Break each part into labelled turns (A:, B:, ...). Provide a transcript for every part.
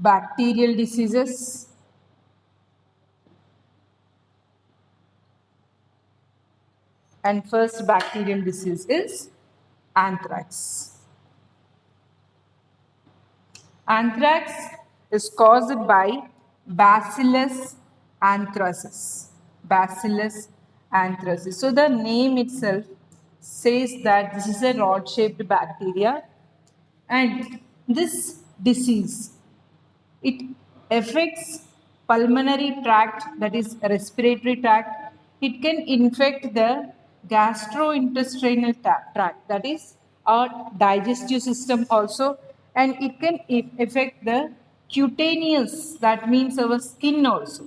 A: bacterial diseases. And first bacterial disease is anthrax. Anthrax is caused by Bacillus anthracis. Bacillus anthracis. So the name itself says that this is a rod-shaped bacteria, and this disease, it affects pulmonary tract, that is respiratory tract. It can infect the gastrointestinal tract, that is our digestive system also, and it can affect the cutaneous, that means our skin also.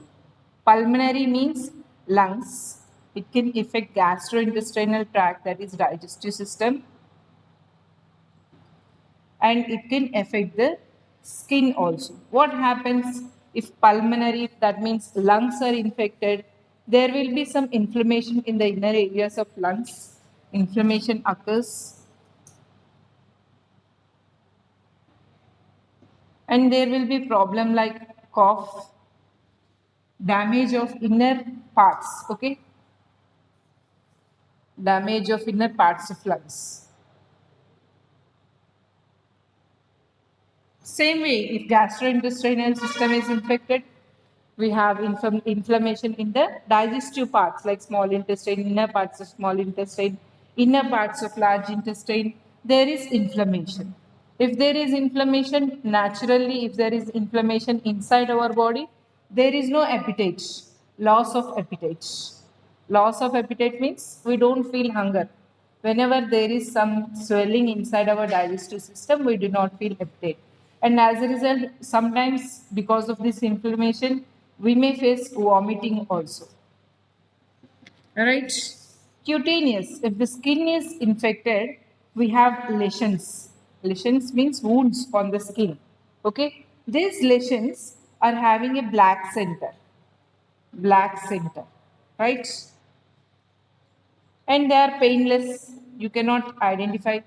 A: Pulmonary means lungs. It can affect gastrointestinal tract, that is digestive system, and it can affect the skin also. What happens if pulmonary, that means lungs are infected? There will be some inflammation in the inner areas of lungs. Inflammation occurs, and there will be problem like cough, damage of inner parts, okay? Damage of inner parts of lungs. Same way, if gastrointestinal system is infected, we have inflammation in the digestive parts like small intestine, inner parts of small intestine, inner parts of large intestine. There is inflammation. If there is inflammation, naturally, if there is inflammation inside our body, there is no appetite, loss of appetite. Loss of appetite means we don't feel hunger. Whenever there is some swelling inside our digestive system, we do not feel appetite. And as a result, sometimes because of this inflammation, we may face vomiting also. Alright. Cutaneous. If the skin is infected, we have lesions. Lesions means wounds on the skin. Okay. These lesions are having a black center. Black center. Right? And they are painless. You cannot identify.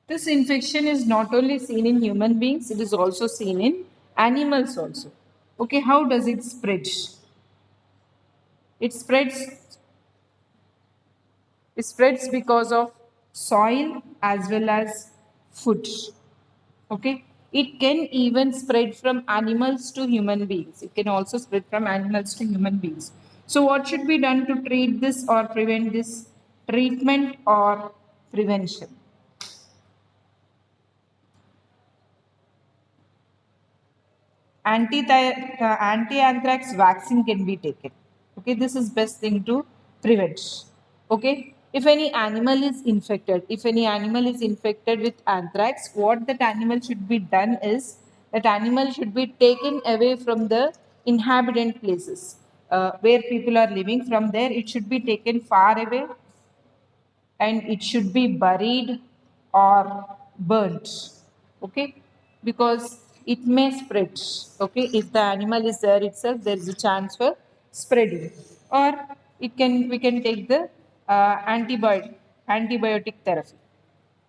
A: This infection is not only seen in human beings, it is also seen in animals also. Okay, how does it spread? It spreads it spreads because of soil as well as food. Okay, it can even spread from animals to human beings. It can also spread from animals to human beings. So, what should be done to treat this or prevent this? Treatment or prevention? Anti-anthrax vaccine can be taken. Okay, this is best thing to prevent. Okay, if any animal is infected, with anthrax, what that animal should be done is that animal should be taken away from the inhabitant places where people are living. From there, it should be taken far away, and it should be buried or burnt. Okay, because it may spread. Okay, if the animal is there itself, there is a chance for spreading. Or it can we can take the antibiotic therapy.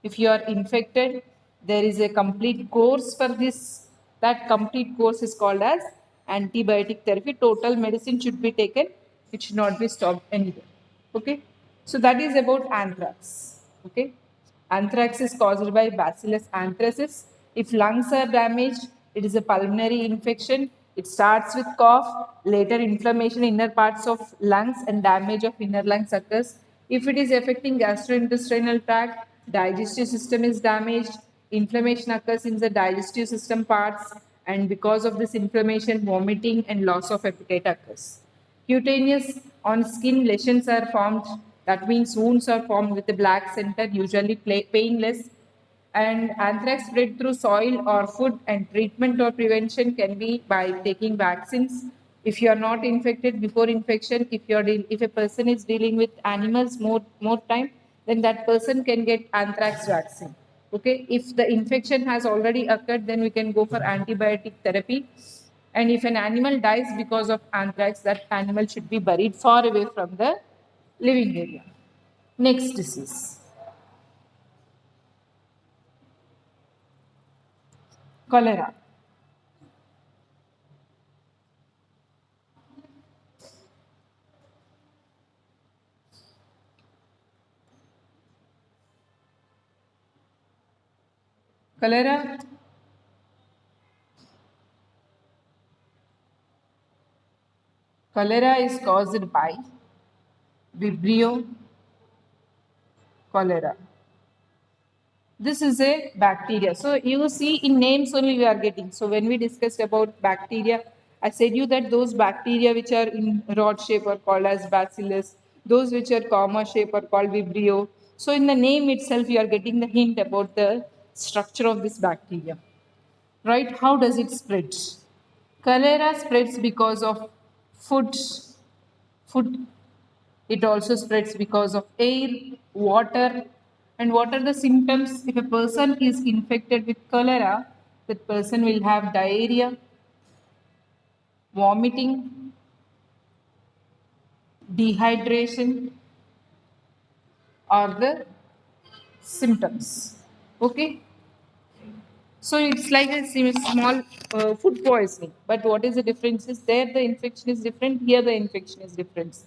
A: If you are infected, there is a complete course for this. That complete course is called as antibiotic therapy. Total medicine should be taken. It should not be stopped anywhere. Okay. So that is about anthrax. Okay. Anthrax is caused by Bacillus anthracis. If lungs are damaged, it is a pulmonary infection. It starts with cough, later inflammation in inner parts of lungs, and damage of inner lungs occurs. If it is affecting gastrointestinal tract, digestive system is damaged, inflammation occurs in the digestive system parts, and because of this inflammation, vomiting and loss of appetite occurs. Cutaneous, on skin, lesions are formed. That means wounds are formed with a black center, usually painless. And anthrax spread through soil or food, and treatment or prevention can be by taking vaccines. If you are not infected before infection, if a person is dealing with animals more time, then that person can get anthrax vaccine. Okay, if the infection has already occurred, then we can go for antibiotic therapy. And if an animal dies because of anthrax, that animal should be buried far away from the living area. Next disease. Cholera. Cholera. Cholera is caused by Vibrio cholera. This is a bacteria. So you see in names only we are getting. So when we discussed about bacteria, I said you that those bacteria which are in rod shape are called as bacillus. Those which are comma shape are called vibrio. So in the name itself, you are getting the hint about the structure of this bacteria. Right? How does it spread? Cholera spreads because of food. Food. It also spreads because of air, water. And what are the symptoms? If a person is infected with cholera, that person will have diarrhea, vomiting, dehydration, are the symptoms. Okay? So it's like a small food poisoning. But what is the difference? Is there the infection is different? Here the infection is different.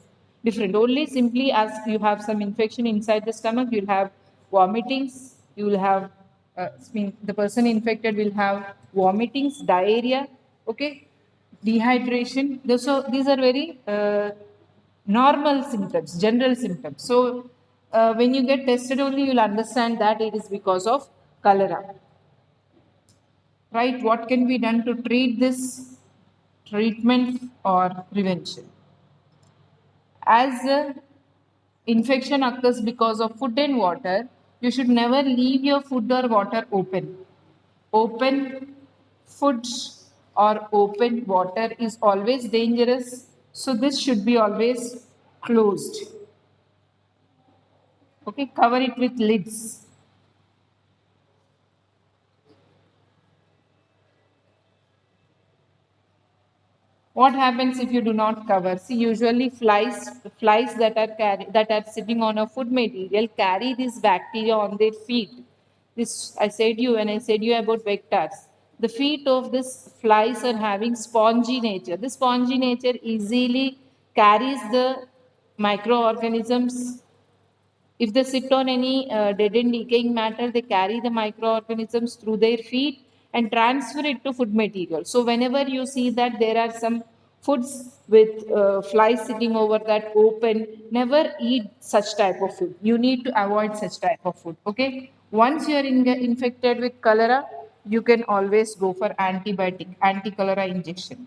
A: Different. Only simply as you have some infection inside the stomach, you'll have vomitings. You will have, the person infected will have vomitings, diarrhea. Okay, dehydration. So these are very normal symptoms, general symptoms. So when you get tested, only you'll understand that it is because of cholera. Right? What can be done to treat this? Treatment or prevention? As infection occurs because of food and water, you should never leave your food or water open. Open food or open water is always dangerous, so this should be always closed. Okay, cover it with lids. What happens if you do not cover? See, usually flies that are sitting on a food material carry this bacteria on their feet. This I said you when I said you about vectors. The feet of this flies are having spongy nature. The spongy nature easily carries the microorganisms. If they sit on any dead and decaying matter, they carry the microorganisms through their feet and transfer it to food material. So, whenever you see that there are some foods with flies sitting over that open, never eat such type of food. You need to avoid such type of food. Okay. Once you are infected with cholera, you can always go for antibiotic, anti-cholera injection.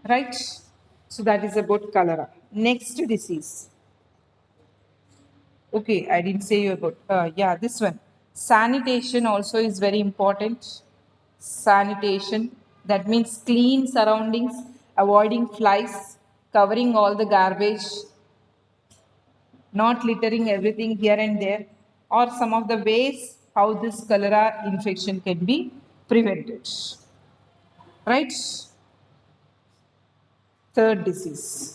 A: Right? So that is about cholera. Next disease. Okay, I didn't say you about, yeah, this one. Sanitation also is very important. Sanitation, that means clean surroundings, avoiding flies, covering all the garbage, not littering everything here and there, or some of the ways how this cholera infection can be prevented. Right? Third disease,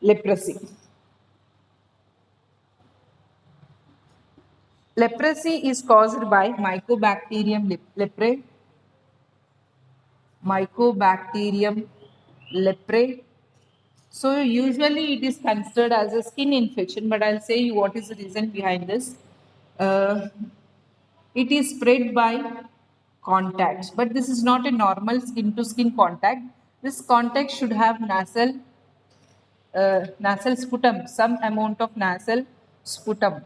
A: leprosy. Leprosy is caused by Mycobacterium leprae. Mycobacterium leprae. So usually it is considered as a skin infection, but I'll say you what is the reason behind this. Uh, it is spread by contact, but this is not a normal skin to skin contact. This contact should have nasal sputum, some amount of nasal sputum.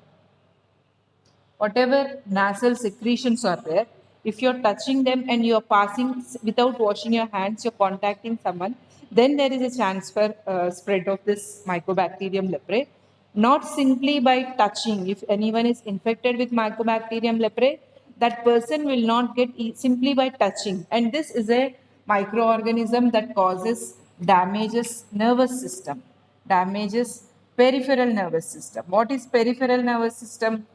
A: Whatever nasal secretions are there, if you're touching them and you're passing without washing your hands, you're contacting someone, then there is a chance for spread of this Mycobacterium leprae. Not simply by touching. If anyone is infected with Mycobacterium leprae, that person will not get simply by touching. And this is a microorganism that causes damages nervous system, damages peripheral nervous system. What is peripheral nervous system?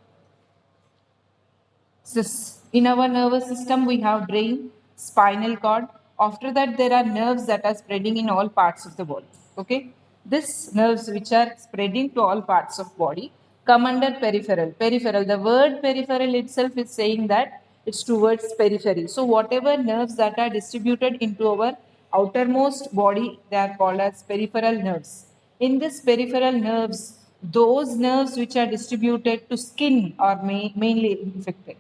A: In our nervous system, we have brain, spinal cord. After that, there are nerves that are spreading in all parts of the body. Okay, these nerves which are spreading to all parts of body come under peripheral. Peripheral. The word peripheral itself is saying that it's towards periphery. So whatever nerves that are distributed into our outermost body, they are called as peripheral nerves. In this peripheral nerves, those nerves which are distributed to skin are mainly infected.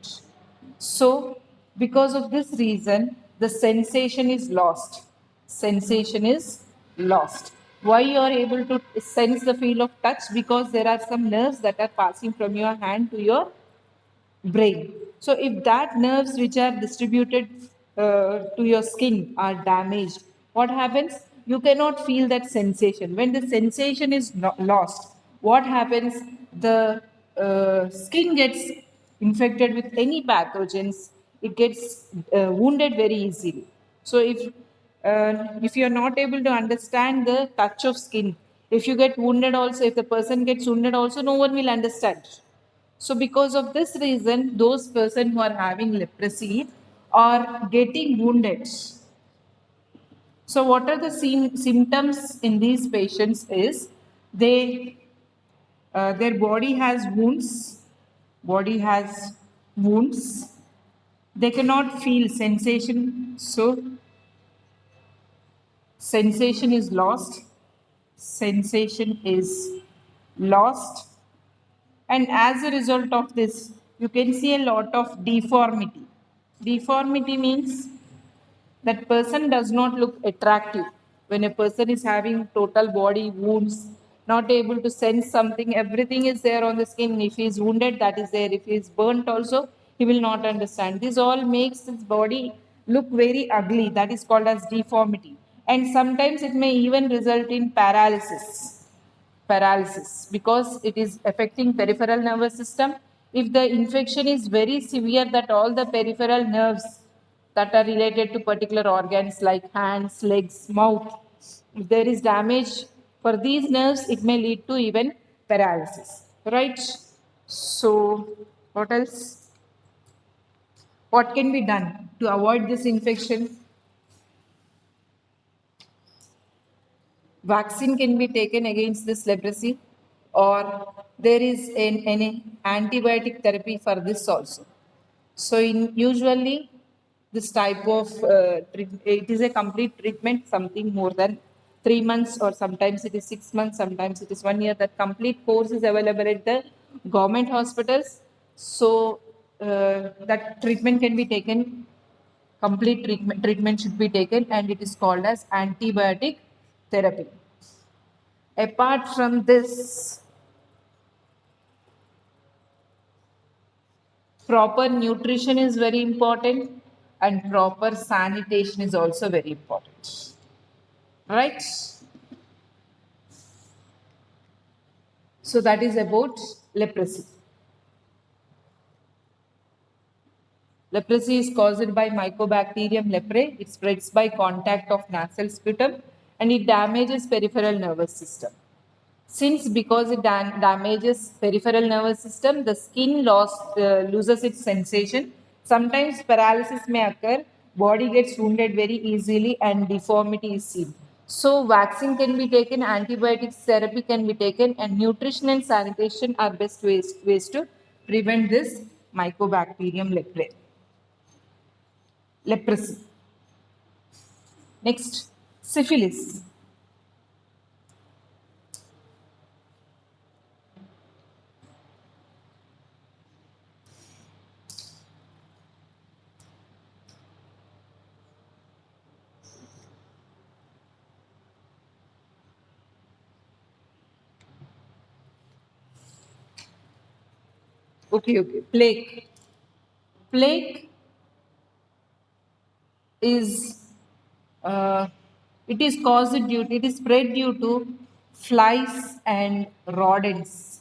A: So, because of this reason, the sensation is lost. Sensation is lost. Why you are able to sense the feel of touch? Because there are some nerves that are passing from your hand to your brain. So if that nerves which are distributed to your skin are damaged, what happens? You cannot feel that sensation. When the sensation is lost, what happens? The skin gets infected with any pathogens. It gets wounded very easily. So if you are not able to understand the touch of skin, if you get wounded also, if the person gets wounded also, no one will understand. So because of this reason, those person who are having leprosy are getting wounded. So what are the symptoms in these patients is they their body has wounds, they cannot feel sensation, so sensation is lost, sensation is lost, and as a result of this, you can see a lot of deformity. Deformity means that person does not look attractive. When a person is having total body wounds, not able to sense something, everything is there on the skin. If he is wounded, that is there. If he is burnt also, he will not understand. This all makes his body look very ugly. That is called as deformity. And sometimes it may even result in paralysis because it is affecting peripheral nervous system. If the infection is very severe, that all the peripheral nerves that are related to particular organs like hands, legs, mouth, if there is damage for these nerves, it may lead to even paralysis, right? So what else, what can be done to avoid this infection? Vaccine can be taken against this leprosy, or there is an antibiotic therapy for this also. So in usually this type of it is a complete treatment, something more than 3 months, or sometimes it is 6 months, sometimes it is 1 year. That complete course is available at the government hospitals. So that treatment can be taken, complete treatment should be taken, and it is called as antibiotic therapy. Apart from this, proper nutrition is very important, and proper sanitation is also very important. Right? So that is about leprosy. Leprosy is caused by Mycobacterium leprae. It spreads by contact of nasal sputum and it damages peripheral nervous system. Since because it damages peripheral nervous system, the skin loses its sensation. Sometimes paralysis may occur, body gets wounded very easily and deformity is seen. So vaccine can be taken, antibiotic therapy can be taken, and nutrition and sanitation are best ways to prevent this Mycobacterium leprosy. Next, syphilis. Okay. Plague. Plague is it is caused due, it is spread due to flies and rodents.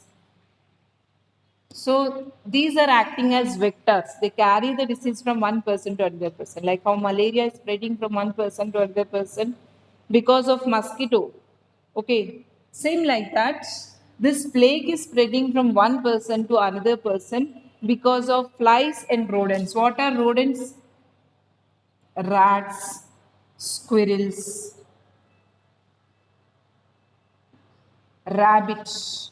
A: So these are acting as vectors, they carry the disease from one person to another person, like how malaria is spreading from one person to another person because of mosquito. Okay, same like that, this plague is spreading from one person to another person because of flies and rodents. What are rodents? Rats, squirrels, rabbits,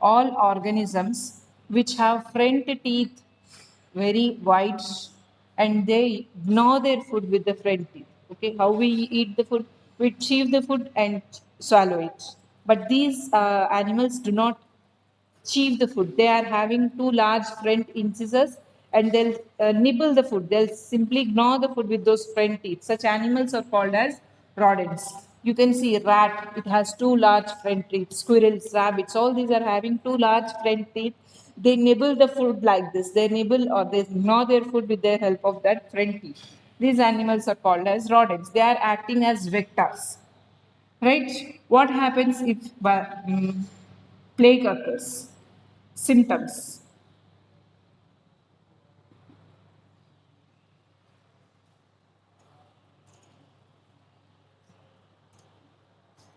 A: all organisms which have front teeth very wide and they gnaw their food with the front teeth. Okay, how we eat the food? We chew the food and swallow it. But these animals do not chew the food. They are having two large front incisors and they'll nibble the food. They'll simply gnaw the food with those front teeth. Such animals are called as rodents. You can see rat, it has two large front teeth. Squirrels, rabbits, all these are having two large front teeth. They nibble the food like this. They nibble or they gnaw their food with the help of that front teeth. These animals are called as rodents. They are acting as vectors. Right? What happens if plague occurs? Symptoms: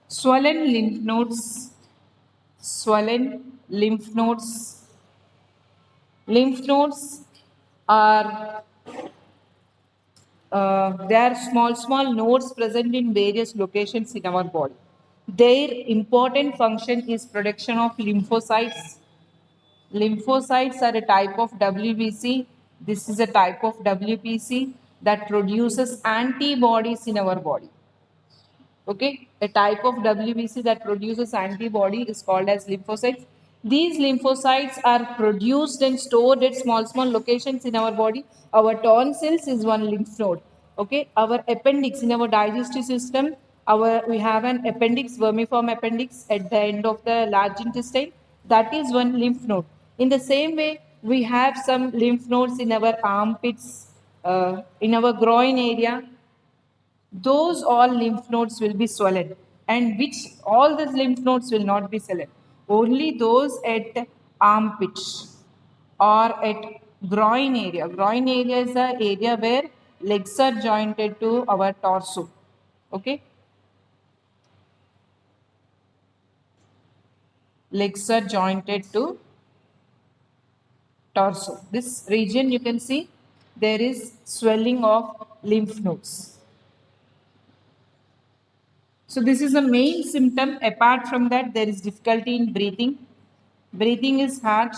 A: swollen lymph nodes, swollen lymph nodes. Lymph nodes are they are small nodes present in various locations in our body. Their important function is production of lymphocytes. Lymphocytes are a type of WBC. This is a type of WBC that produces antibodies in our body. Okay, a type of WBC that produces antibody is called as lymphocytes. These lymphocytes are produced and stored at small locations in our body. Our tonsils is one lymph node. Okay, our appendix in our digestive system, we have an appendix, vermiform appendix at the end of the large intestine. That is one lymph node. In the same way, we have some lymph nodes in our armpits, in our groin area. Those all lymph nodes will be swollen, and which all these lymph nodes will not be swollen. Only those at armpits or at groin area. Groin area is the area where legs are jointed to our torso. Okay, legs are jointed to torso. This region you can see there is swelling of lymph nodes. So this is the main symptom. Apart from that, there is difficulty in breathing. Breathing is hard.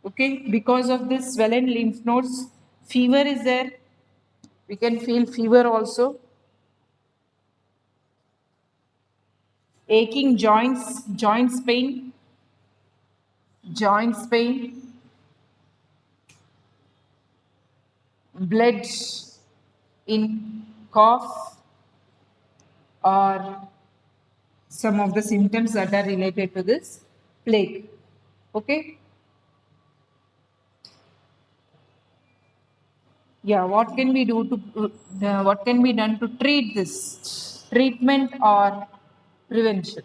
A: Okay, because of this swollen lymph nodes, fever is there. We can feel fever also. Aching joints, joints pain, blood in cough, or some of the symptoms that are related to this plague. Okay. Yeah, what can we do to what can be done to treat this? Treatment or prevention?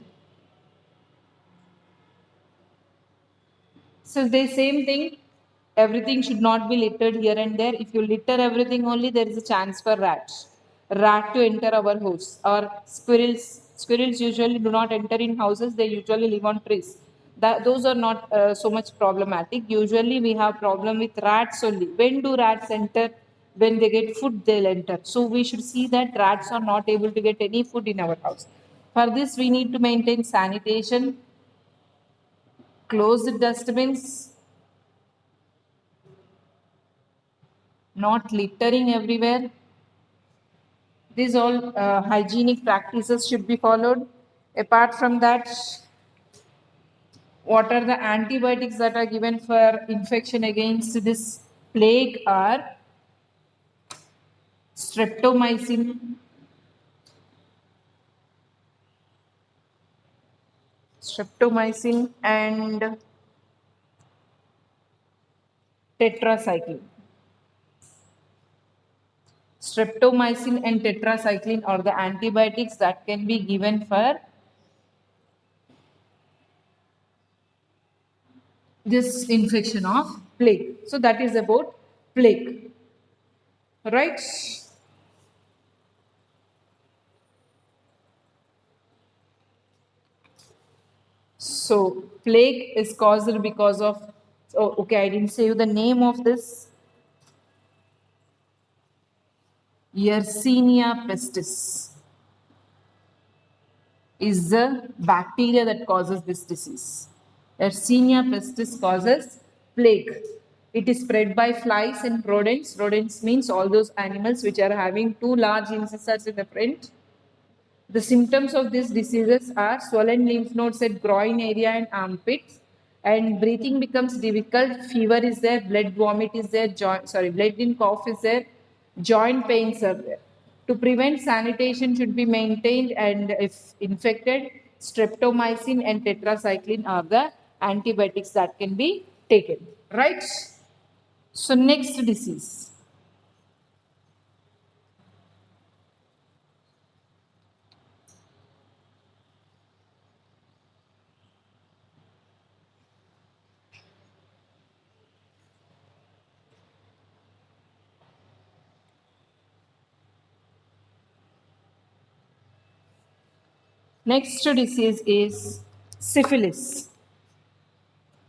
A: So the same thing, everything should not be littered here and there. If you litter everything only, there is a chance for rat to enter our house. Or squirrels usually do not enter in houses. They usually live on trees. Those are not so much problematic. Usually we have problem with rats only. When do rats enter? When they get food, they'll enter. So we should see that rats are not able to get any food in our house. For this, we need to maintain sanitation, close the dustbins, not littering everywhere. These all hygienic practices should be followed. Apart from that, what are the antibiotics that are given for infection against this plague are streptomycin, and tetracycline. Streptomycin and tetracycline are the antibiotics that can be given for this infection of plague. So that is about plague, right? So plague is caused because of, oh, okay, I didn't say you the name of this. Yersinia pestis is the bacteria that causes this disease. Yersinia pestis causes plague. It is spread by flies and rodents. Rodents means all those animals which are having two large incisors in the front. The symptoms of these diseases are swollen lymph nodes at groin area and armpits, and breathing becomes difficult. Fever is there, blood vomit is there, blood in cough is there, joint pains are there. To prevent, sanitation should be maintained, and if infected, streptomycin and tetracycline are the antibiotics that can be taken. Right? So next disease. Next disease is syphilis.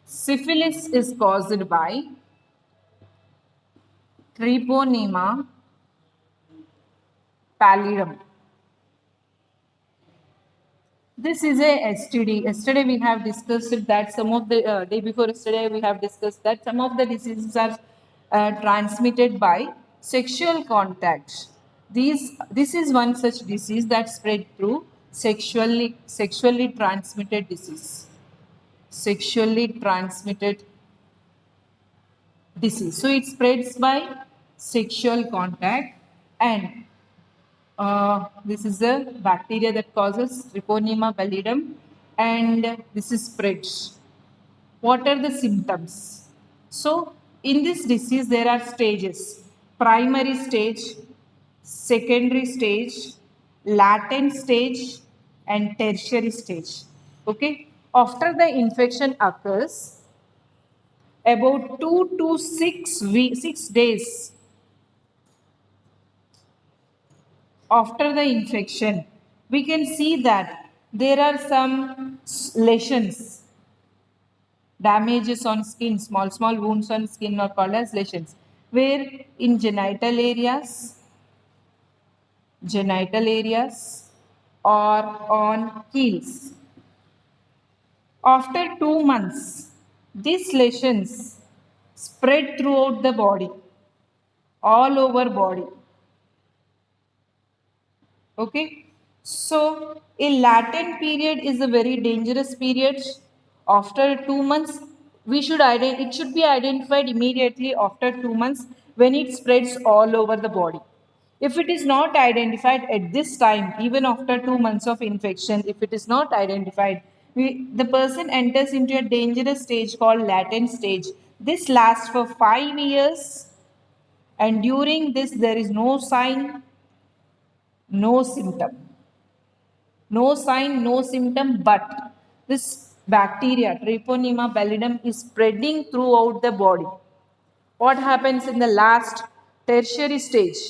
A: Syphilis is caused by Treponema pallidum. This is a STD. Yesterday we have discussed that some of the day before yesterday we have discussed that some of the diseases are transmitted by sexual contact. This is one such disease that spread through sexually transmitted disease. Sexually transmitted disease. So it spreads by sexual contact, and this is a bacteria that causes Treponema pallidum, and this is spreads. What are the symptoms? So in this disease there are stages: primary stage, secondary stage, latent stage, and tertiary stage. Okay. After the infection occurs, about 6 days after the infection, we can see that there are some lesions, damages on skin, small wounds on skin are called as lesions, where in genital areas or on heels. After 2 months, these lesions spread throughout the body, all over body. Okay. So a latent period is a very dangerous period. After 2 months, it should be identified immediately after 2 months when it spreads all over the body. If it is not identified at this time, even after 2 months of infection, if it is not identified, the person enters into a dangerous stage called latent stage. This lasts for 5 years, and during this, there is no sign, no symptom. No sign, no symptom, but this bacteria, Treponema pallidum, is spreading throughout the body. What happens in the last tertiary stage?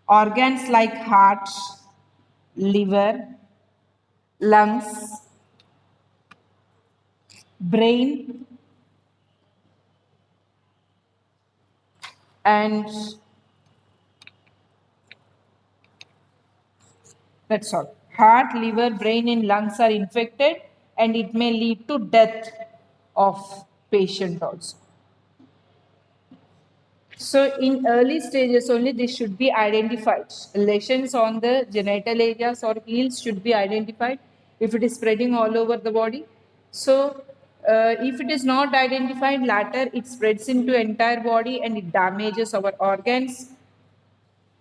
A: Organs like heart, liver, lungs, brain, and that's all. Heart, liver, brain, and lungs are infected, and it may lead to death of patient also. So in early stages only this should be identified. Lesions on the genital areas or heels should be identified if it is spreading all over the body. So if it is not identified, later it spreads into entire body and it damages our organs,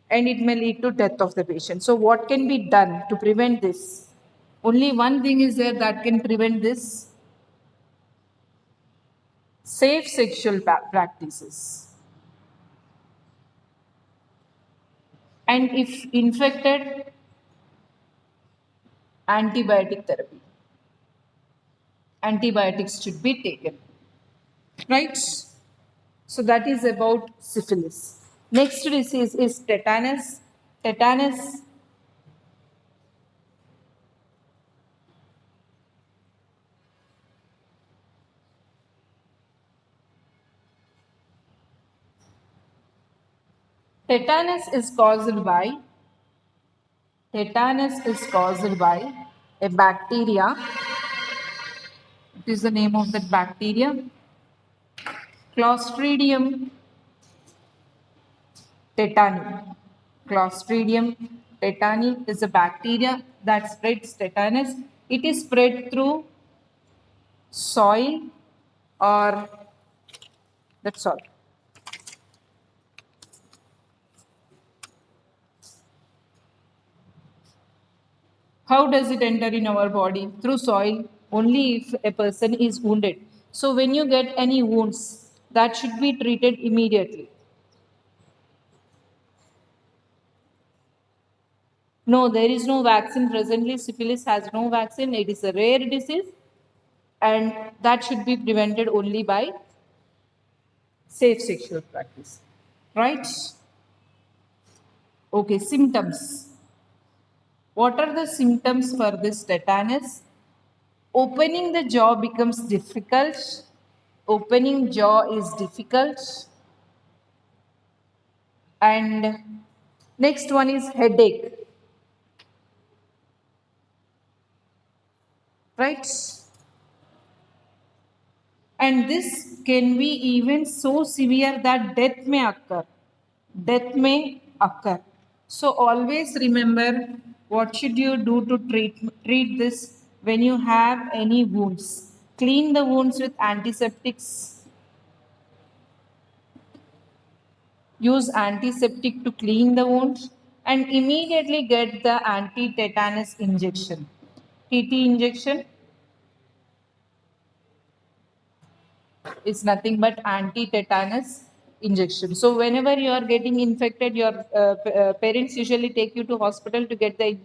A: and it may lead to death of the patient. So what can be done to prevent this? Only one thing is there that can prevent this: safe sexual practices. And if infected, antibiotic therapy. Antibiotics should be taken. Right? So that is about syphilis. Next disease is tetanus. Tetanus Tetanus is caused by tetanus is caused by a bacteria. What is the name of that bacteria? Clostridium tetani. Clostridium tetani is a bacteria that spreads tetanus. It is spread through soil or that's all. How does it enter in our body? Through soil, only if a person is wounded. So when you get any wounds, that should be treated immediately. No, there is no vaccine presently. Syphilis has no vaccine. It is a rare disease, and that should be prevented only by safe sexual practice. Right? Okay, symptoms. What are the symptoms for this tetanus? Opening the jaw becomes difficult. Opening jaw is difficult. And next one is headache. Right? And this can be even so severe that death may occur. Death may occur. So always remember what should you do to treat this when you have any wounds. Clean the wounds with antiseptics. Use antiseptic to clean the wounds and immediately get the anti-tetanus injection. TT injection is nothing but anti-tetanus injection. So whenever you are getting infected, your parents usually take you to hospital to get the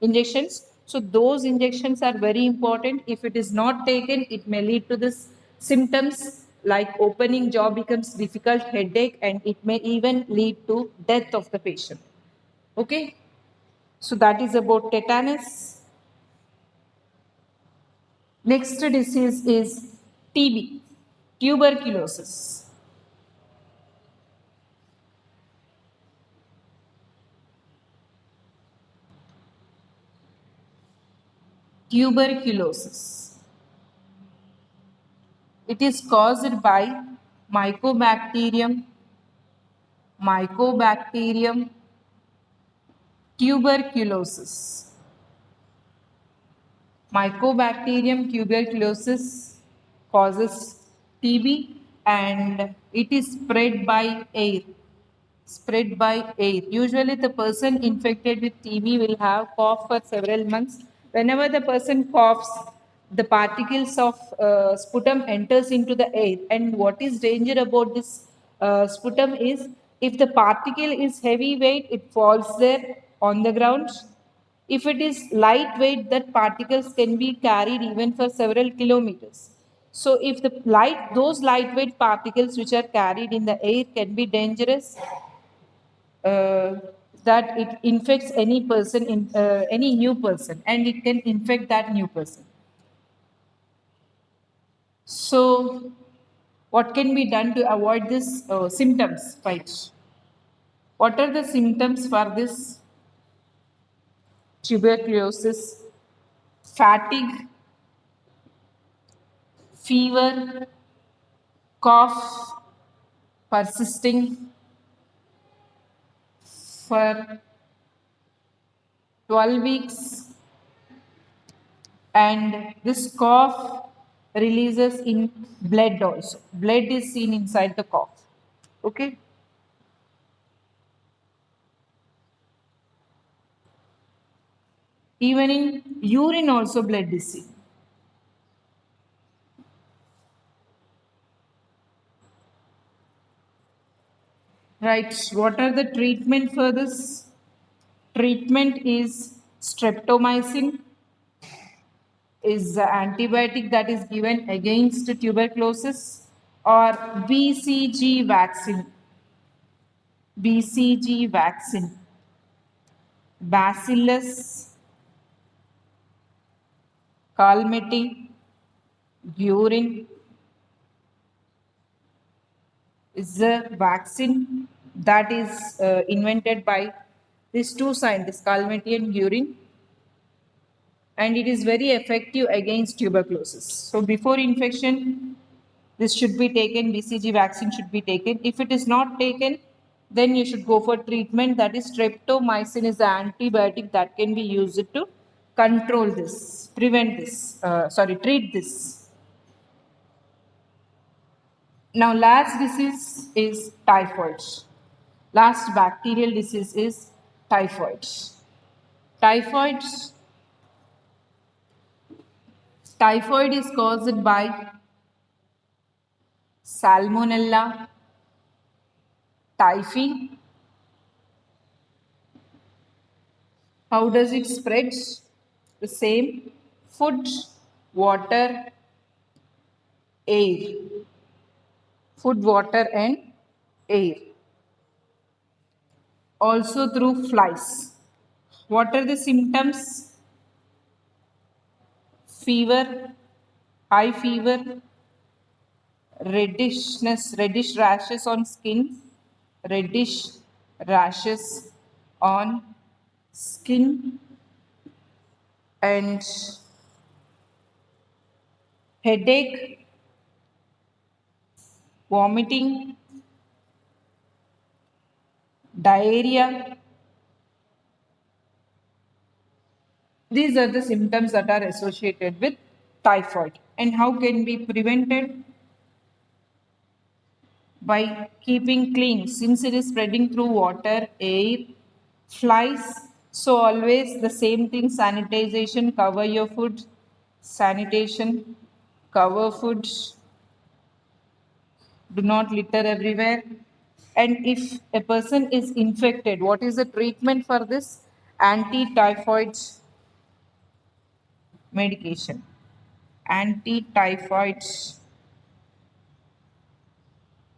A: injections. So those injections are very important. If it is not taken, it may lead to this symptoms like opening jaw becomes difficult, headache, and it may even lead to death of the patient. Okay, so that is about tetanus. Next disease is TB, tuberculosis. Tuberculosis. It is caused by Mycobacterium, Mycobacterium tuberculosis. Mycobacterium tuberculosis causes TB and it is spread by air. Spread by air. Usually, the person infected with TB will have cough for several months. Whenever the person coughs, the particles of sputum enters into the air. And what is danger about this sputum is if the particle is heavy weight, it falls there on the ground. If it is lightweight, that particles can be carried even for several kilometers. So if those lightweight particles which are carried in the air can be dangerous, uh, that it infects any person in any new person and it can infect that new person. So what can be done to avoid this symptoms, right? What are the symptoms for this tuberculosis? Fatigue, fever, cough persisting for 12 weeks, and this cough releases in blood also. Blood is seen inside the cough. Okay. Even in urine also blood is seen. Right. What are the treatment for this? Treatment is streptomycin is the antibiotic that is given against tuberculosis or BCG vaccine. BCG vaccine. Bacillus calmette urine is a vaccine that is invented by these two scientists, Calmette and Guerin, and it is very effective against tuberculosis. So before infection, this should be taken, BCG vaccine should be taken. If it is not taken, then you should go for treatment. That is streptomycin is the antibiotic that can be used to control this, prevent this, treat this. Now last disease is typhoid. Last bacterial disease is typhoid. Typhoid, typhoid is caused by Salmonella typhi. How does it spread? The same: food, water, air. Food, water, and air. Also through flies. What are the symptoms? Fever, high fever, reddishness, reddish rashes on skin, reddish rashes on skin, and headache, vomiting, diarrhea. These are the symptoms that are associated with typhoid. And how can be prevented? By keeping clean, since it is spreading through water, air, flies. So always the same thing: sanitization, cover your food, sanitation, cover food, do not litter everywhere. And if a person is infected, what is the treatment for this? Anti-typhoid medication. Anti-typhoid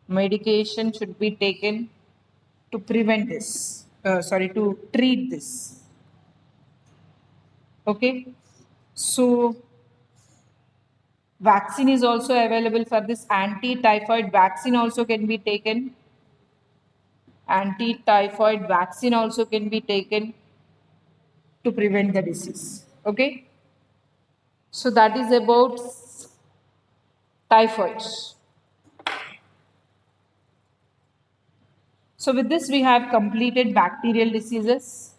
A: medication should be taken to prevent this, to treat this. Okay, so vaccine is also available for this. Anti-typhoid vaccine also can be taken. Anti-typhoid vaccine also can be taken to prevent the disease. Okay, so that is about typhoid. So with this we have completed bacterial diseases.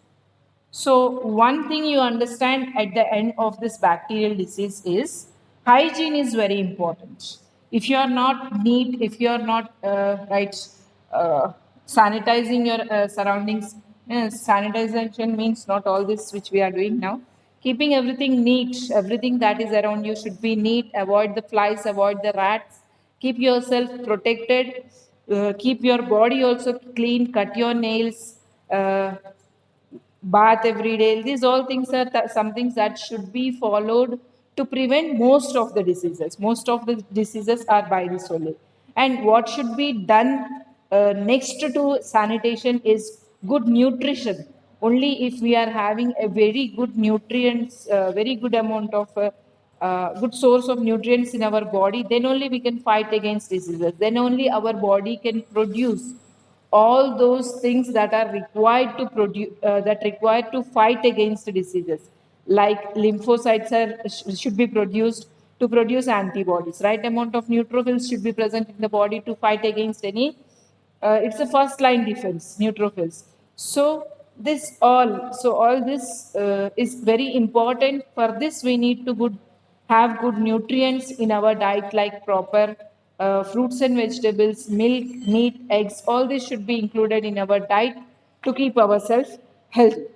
A: So one thing you understand at the end of this bacterial disease is hygiene is very important. If you are not neat, if you are not uh, sanitizing your surroundings, sanitization means not all this which we are doing now. Keeping everything neat, everything that is around you should be neat. Avoid the flies, avoid the rats. Keep yourself protected. Keep your body also clean. Cut your nails. Bath every day. These all things are some things that should be followed to prevent most of the diseases. Most of the diseases are by this only. And what should be done next to sanitation is good nutrition. Only if we are having a very good nutrients, very good amount of good source of nutrients in our body, then only we can fight against diseases. Then only our body can produce all those things that are required to produce that required to fight against diseases, like lymphocytes should be produced to produce antibodies. Right amount of neutrophils should be present in the body to fight against any it's a first line defense, neutrophils. So all this is very important. For this we need to have good nutrients in our diet, like proper fruits and vegetables, milk, meat, eggs. All this should be included in our diet to keep ourselves healthy.